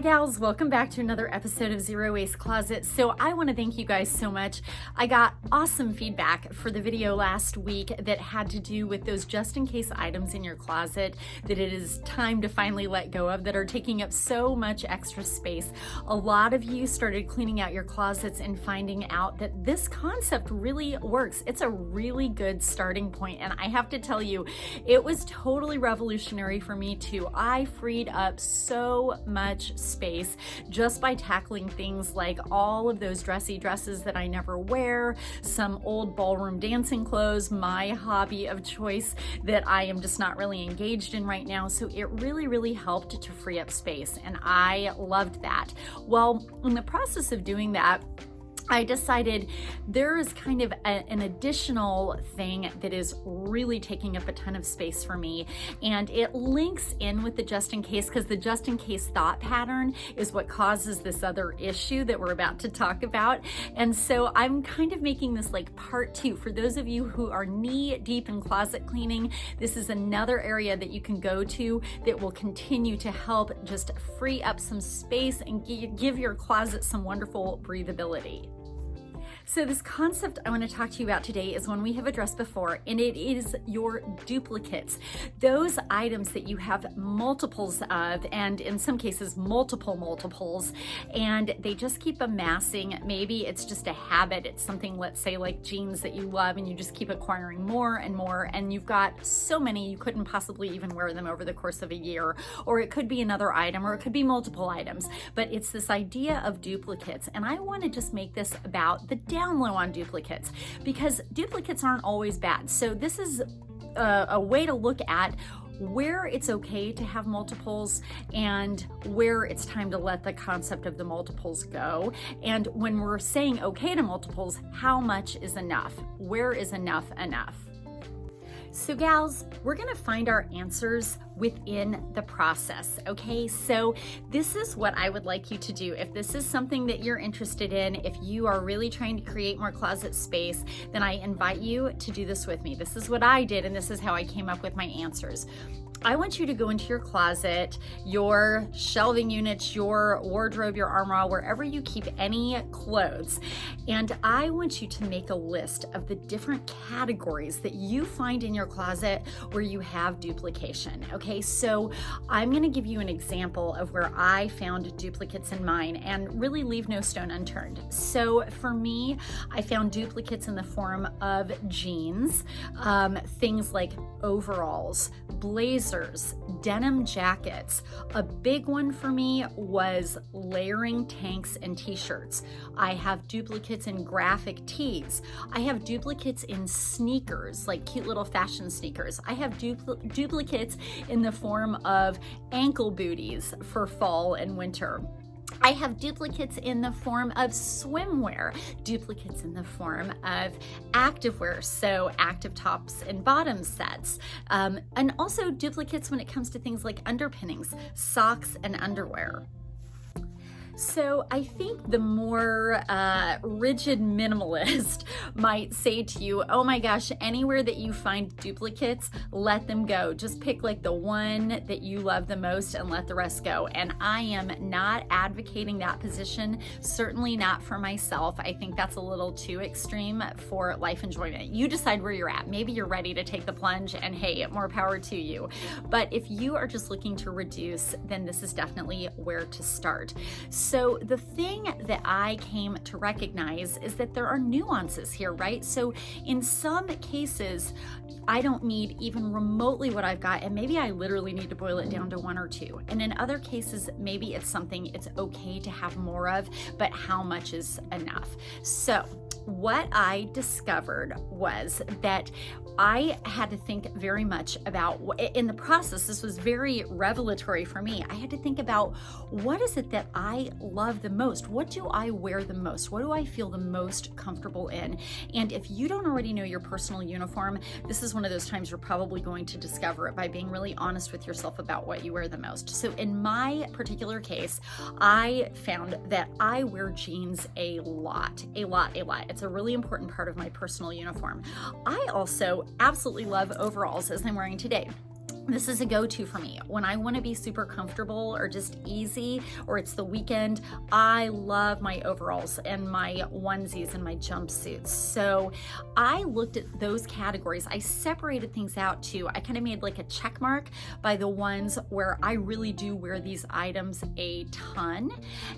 gals, welcome back to another episode of Zero Waste Closet. So I want to thank you guys so much. I got awesome feedback for the video last week that had to do with those just in case items in your closet that it is time to finally let go of that are taking up so much extra space. A lot of you started cleaning out your closets and finding out that this concept really works. It's a really good starting point, and I have to tell you, it was totally revolutionary for me too. I freed up so much space just by tackling things like all of those dressy dresses that I never wear, some old ballroom dancing clothes, my hobby of choice that I am just not really engaged in right now. So it really helped to free up space, and I loved that. Well, in the process of doing that, I decided there is kind of an additional thing that is really taking up a ton of space for me, and it links in with the just in case, because the just in case thought pattern is what causes this other issue that we're about to talk about. And so I'm kind of making this like part two. For those of you who are knee deep in closet cleaning, this is another area that you can go to that will continue to help just free up some space and give your closet some wonderful breathability. So this concept I want to talk to you about today is one we have addressed before, and it is your duplicates. Those items that you have multiples of, and in some cases multiples, and they just keep amassing. Maybe it's just a habit. It's something, let's say like jeans that you love, and you just keep acquiring more and more, and you've got so many you couldn't possibly even wear them over the course of a year. Or it could be another item, or it could be multiple items, but it's this idea of duplicates. And I want to just make this about the down low on duplicates, because duplicates aren't always bad. So this is a way to look at where it's okay to have multiples and where it's time to let the concept of the multiples go. And when we're saying okay to multiples, how much is enough? Where is enough? So gals, we're gonna find our answers within the process, okay? So this is what I would like you to do. If this is something that you're interested in, if you are really trying to create more closet space, then I invite you to do this with me. This is what I did, and this is how I came up with my answers. I want you to go into your closet, your shelving units, your wardrobe, your armoire, wherever you keep any clothes, and I want you to make a list of the different categories that you find in your closet where you have duplication, okay? So I'm gonna give you an example of where I found duplicates in mine, and really leave no stone unturned. So for me, I found duplicates in the form of jeans, things like overalls, blazers, denim jackets. A big one for me was layering tanks and t-shirts. I have duplicates in graphic tees. I have duplicates in sneakers, like cute little fashion sneakers. I have duplicates in the form of ankle booties for fall and winter. I have duplicates in the form of swimwear, duplicates in the form of activewear, so active tops and bottom sets, and also duplicates when it comes to things like underpinnings, socks, and underwear. So I think the more rigid minimalist might say to you, oh my gosh, anywhere that you find duplicates, let them go. Just pick like the one that you love the most and let the rest go. And I am not advocating that position, certainly not for myself. I think that's a little too extreme for life enjoyment. You decide where you're at. Maybe you're ready to take the plunge, and hey, more power to you. But if you are just looking to reduce, then this is definitely where to start. So the thing that I came to recognize is that there are nuances here, right? So in some cases, I don't need even remotely what I've got, and maybe I literally need to boil it down to one or two. And in other cases, maybe it's something it's okay to have more of, but how much is enough? So what I discovered was that I had to think very much about, in the process, this was very revelatory for me. I had to think about, what is it that I love the most? What do I wear the most? What do I feel the most comfortable in? And if you don't already know your personal uniform, this is one of those times you're probably going to discover it by being really honest with yourself about what you wear the most. So in my particular case, I found that I wear jeans a lot. It's a really important part of my personal uniform. I also absolutely love overalls, as I'm wearing today. This is a go-to for me. When I want to be super comfortable or just easy, or it's the weekend, I love my overalls and my onesies and my jumpsuits. So I looked at those categories. I separated things out too. I kind of made like a check mark by the ones where I really do wear these items a ton.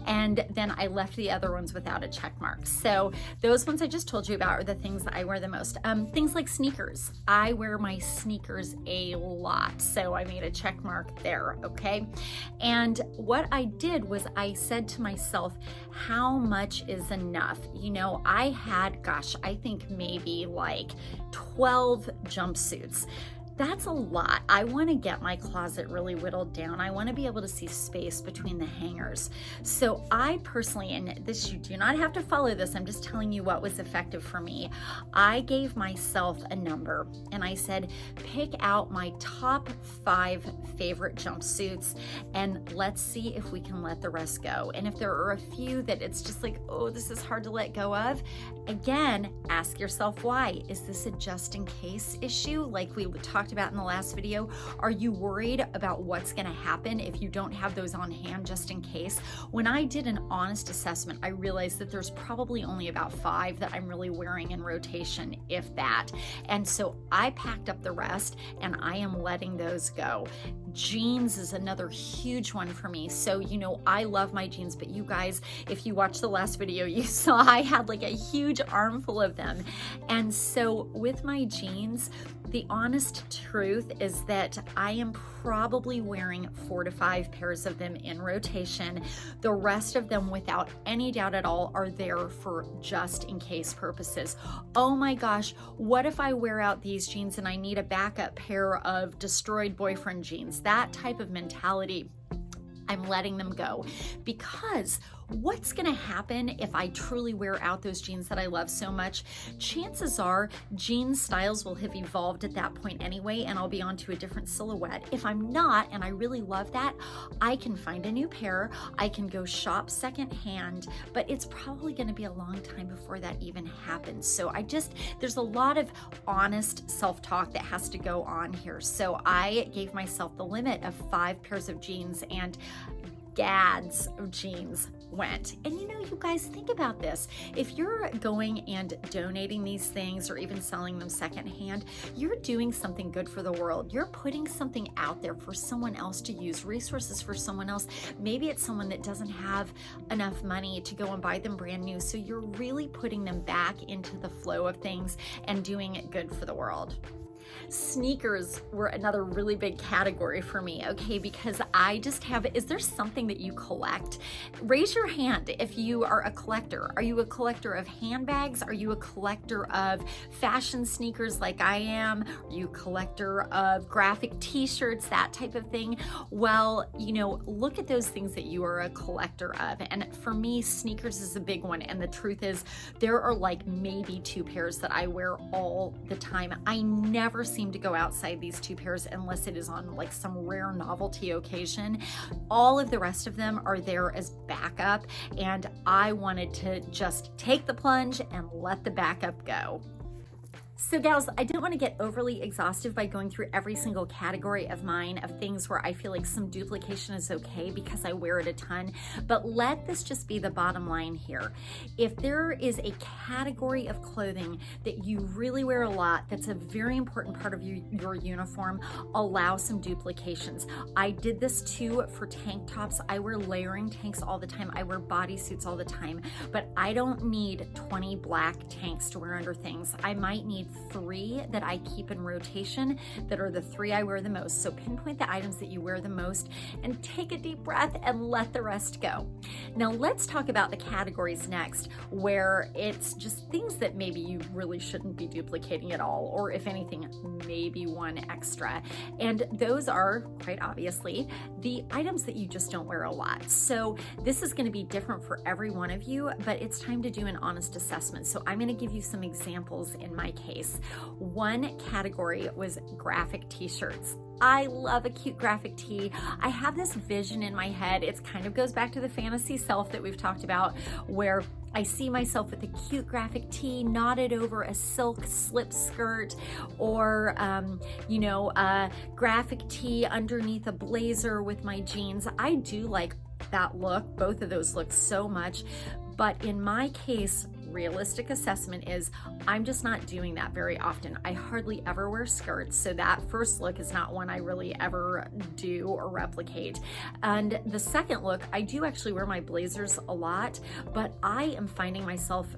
And then I left the other ones without a check mark. So those ones I just told you about are the things that I wear the most. Things like sneakers. I wear my sneakers a lot. So I made a check mark there, okay? And what I did was I said to myself, how much is enough? You know, I had, gosh, I think maybe like 12 jumpsuits. That's a lot. I want to get my closet really whittled down. I want to be able to see space between the hangers. So I personally, and this, you do not have to follow this, I'm just telling you what was effective for me. I gave myself a number and I said, pick out my top 5 favorite jumpsuits and let's see if we can let the rest go. And if there are a few that it's just like, oh, this is hard to let go of, again, ask yourself why. Is this a just in case issue like we talked about in the last video? Are you worried about what's going to happen if you don't have those on hand just in case? When I did an honest assessment, I realized that there's probably only about 5 that I'm really wearing in rotation, if that. And so I packed up the rest and I am letting those go. Jeans is another huge one for me. So, you know, I love my jeans, but you guys, if you watched the last video, you saw I had like a huge armful of them. And so with my jeans, the honest truth is that I am probably wearing 4 to 5 pairs of them in rotation. The rest of them, without any doubt at all, are there for just in case purposes. Oh my gosh, what if I wear out these jeans and I need a backup pair of destroyed boyfriend jeans? That type of mentality, I'm letting them go, because what's gonna happen if I truly wear out those jeans that I love so much? Chances are jean styles will have evolved at that point anyway, and I'll be onto a different silhouette. If I'm not, and I really love that, I can find a new pair, I can go shop secondhand, but it's probably gonna be a long time before that even happens. So there's a lot of honest self-talk that has to go on here. So I gave myself the limit of 5 pairs of jeans, and gads of jeans went. And you know, you guys, think about this. If you're going and donating these things or even selling them secondhand, you're doing something good for the world. You're putting something out there for someone else to use, resources for someone else. Maybe it's someone that doesn't have enough money to go and buy them brand new. So you're really putting them back into the flow of things and doing it good for the world. Sneakers were another really big category for me, okay, because I just have, is there something that you collect? Raise your hand if you are a collector. Are you a collector of handbags? Are you a collector of fashion sneakers like I am? Are you a collector of graphic t-shirts, that type of thing? Well, you know, look at those things that you are a collector of. And for me, sneakers is a big one. And the truth is, there are like maybe 2 pairs that I wear all the time. I never seem to go outside these 2 pairs unless it is on like some rare novelty occasion. All of the rest of them are there as backup, and I wanted to just take the plunge and let the backup go. So gals, I don't want to get overly exhaustive by going through every single category of mine of things where I feel like some duplication is okay because I wear it a ton, but let this just be the bottom line here. If there is a category of clothing that you really wear a lot, that's a very important part of your uniform, allow some duplications. I did this too for tank tops. I wear layering tanks all the time. I wear bodysuits all the time, but I don't need 20 black tanks to wear under things. I might need 3 that I keep in rotation that are the 3 I wear the most. So pinpoint the items that you wear the most and take a deep breath and let the rest go. Now let's talk about the categories next, where it's just things that maybe you really shouldn't be duplicating at all, or if anything, maybe 1 extra. And those are, quite obviously, the items that you just don't wear a lot. So this is going to be different for every one of you, but it's time to do an honest assessment. So I'm going to give you some examples in my case. One category was graphic t-shirts. I love a cute graphic tee. I have this vision in my head. It kind of goes back to the fantasy self that we've talked about, where I see myself with a cute graphic tee knotted over a silk slip skirt, or, you know, a graphic tee underneath a blazer with my jeans. I do like that look, both of those looks so much, but in my case, realistic assessment is I'm just not doing that very often. I hardly ever wear skirts, so that first look is not one I really ever do or replicate. And the second look, I do actually wear my blazers a lot, but I am finding myself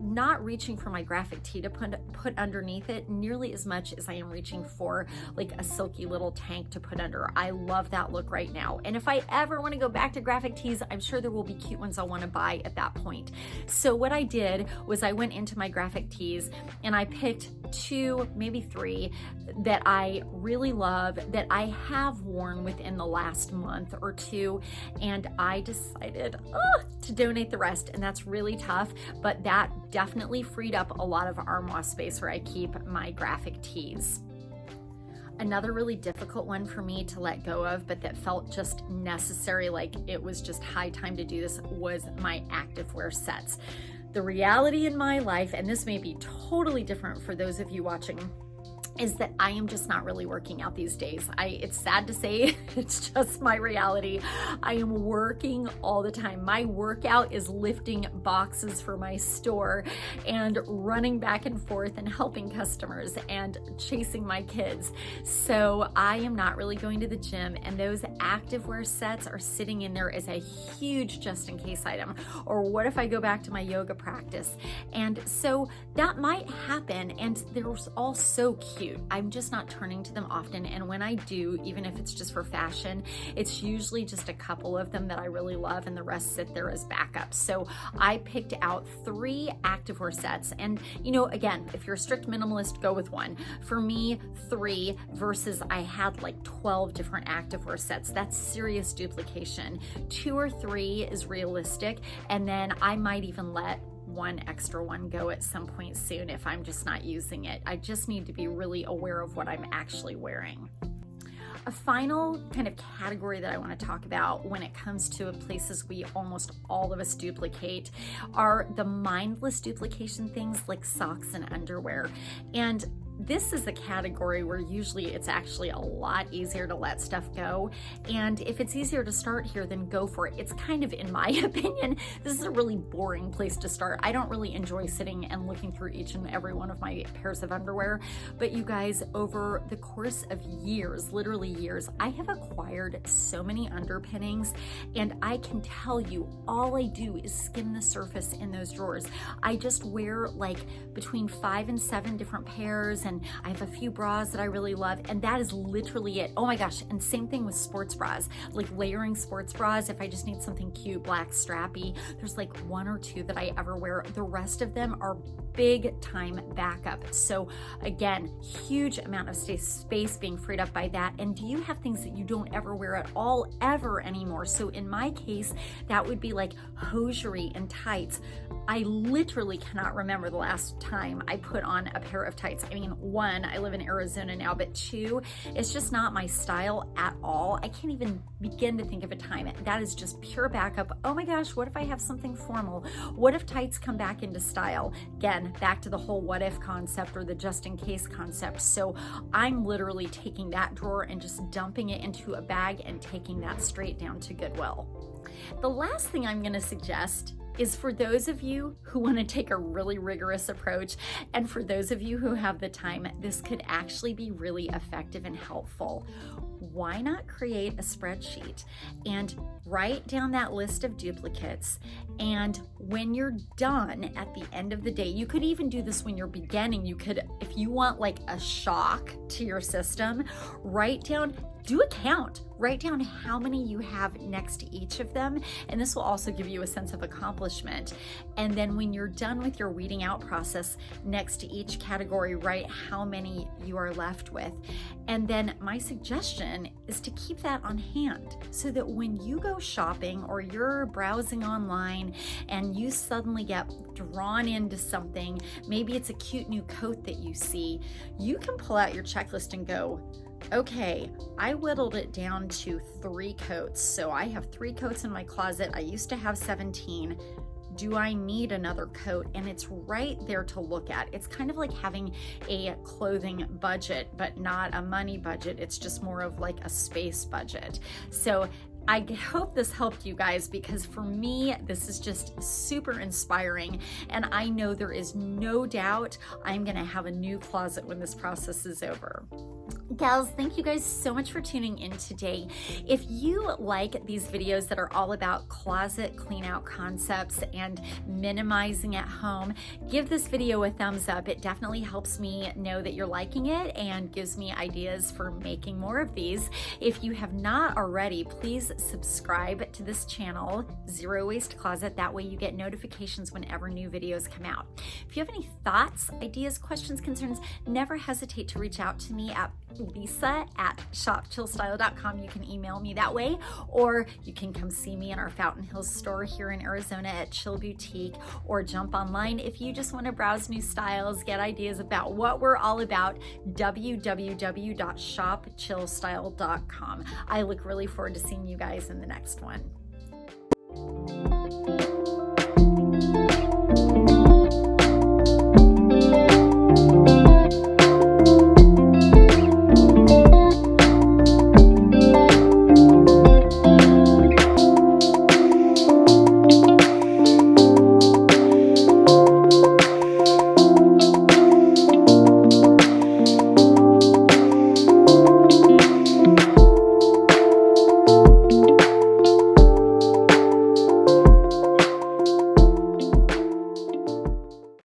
not reaching for my graphic tee to put underneath it nearly as much as I am reaching for like a silky little tank to put under. I love that look right now. And if I ever want to go back to graphic tees, I'm sure there will be cute ones I'll want to buy at that point. So what I did was I went into my graphic tees and I picked 2, maybe 3 that I really love, that I have worn within the last month or 2, and I decided to donate the rest, and that's really tough, but that definitely freed up a lot of armoire space where I keep my graphic tees. Another really difficult one for me to let go of, but that felt just necessary, like it was just high time to do this, was my activewear sets. The reality in my life, and this may be totally different for those of you watching, is that I am just not really working out these days. It's sad to say, it's just my reality. I am working all the time. My workout is lifting boxes for my store and running back and forth and helping customers and chasing my kids. So I am not really going to the gym, and those activewear sets are sitting in there as a huge just in case item. Or what if I go back to my yoga practice? And so that might happen, and they're all so cute. I'm just not turning to them often, and when I do, even if it's just for fashion, it's usually just a couple of them that I really love, and the rest sit there as backups. So I picked out 3 activewear sets, and you know, again, if you're a strict minimalist, go with 1. For me, 3 versus I had like 12 different activewear sets. That's serious duplication. 2 or 3 is realistic, and then I might even let 1 extra one go at some point soon if I'm just not using it. I just need to be really aware of what I'm actually wearing. A final kind of category that I want to talk about when it comes to places we almost all of us duplicate are the mindless duplication things like socks and underwear. And this is a category where usually it's actually a lot easier to let stuff go. And if it's easier to start here, then go for it. It's kind of, in my opinion, this is a really boring place to start. I don't really enjoy sitting and looking through each and every one of my pairs of underwear. But you guys, over the course of years, literally years, I have acquired so many underpinnings, and I can tell you all I do is skim the surface in those drawers. I just wear like between 5 and 7 different pairs, and I have a few bras that I really love, and that is literally it. Oh my gosh, and same thing with sports bras, like layering sports bras. If I just need something cute, black, strappy, there's like 1 or 2 that I ever wear. The rest of them are big time backup. So again, huge amount of space being freed up by that. And do you have things that you don't ever wear at all ever anymore? So in my case, that would be like hosiery and tights. I literally cannot remember the last time I put on a pair of tights. I mean, 1, I live in Arizona now, but 2, it's just not my style at all. I can't even begin to think of a time. That is just pure backup. Oh my gosh, what if I have something formal? What if tights come back into style? Again, back to the whole what if concept or the just in case concept. So I'm literally taking that drawer and just dumping it into a bag and taking that straight down to Goodwill. The last thing I'm going to suggest is for those of you who want to take a really rigorous approach, and for those of you who have the time, this could actually be really effective and helpful. Why not create a spreadsheet and write down that list of duplicates, and when you're done at the end of the day, you could even do this when you're beginning. You could, if you want like a shock to your system, write down, do a count. Write down how many you have next to each of them, and this will also give you a sense of accomplishment. And then when you're done with your weeding out process, next to each category, write how many you are left with. And then my suggestion is to keep that on hand so that when you go shopping or you're browsing online and you suddenly get drawn into something, maybe it's a cute new coat that you see, you can pull out your checklist and go, okay, I whittled it down to 3 coats. So I have 3 coats in my closet. I used to have 17. Do I need another coat? And it's right there to look at. It's kind of like having a clothing budget, but not a money budget. It's just more of like a space budget. So I hope this helped you guys, because for me, this is just super inspiring. And I know there is no doubt I'm gonna have a new closet when this process is over. Gals, thank you guys so much for tuning in today. If you like these videos that are all about closet clean out concepts and minimizing at home, give this video a thumbs up. It definitely helps me know that you're liking it and gives me ideas for making more of these. If you have not already, please subscribe to this channel, Zero Waste Closet. That way you get notifications whenever new videos come out. If you have any thoughts, ideas, questions, concerns, never hesitate to reach out to me at lisa@shopchillstyle.com. You can email me that way, or you can come see me in our Fountain Hills store here in Arizona at Chill Boutique, or jump online if you just want to browse new styles, get ideas about what we're all about, www.shopchillstyle.com. I look really forward to seeing you guys in the next one.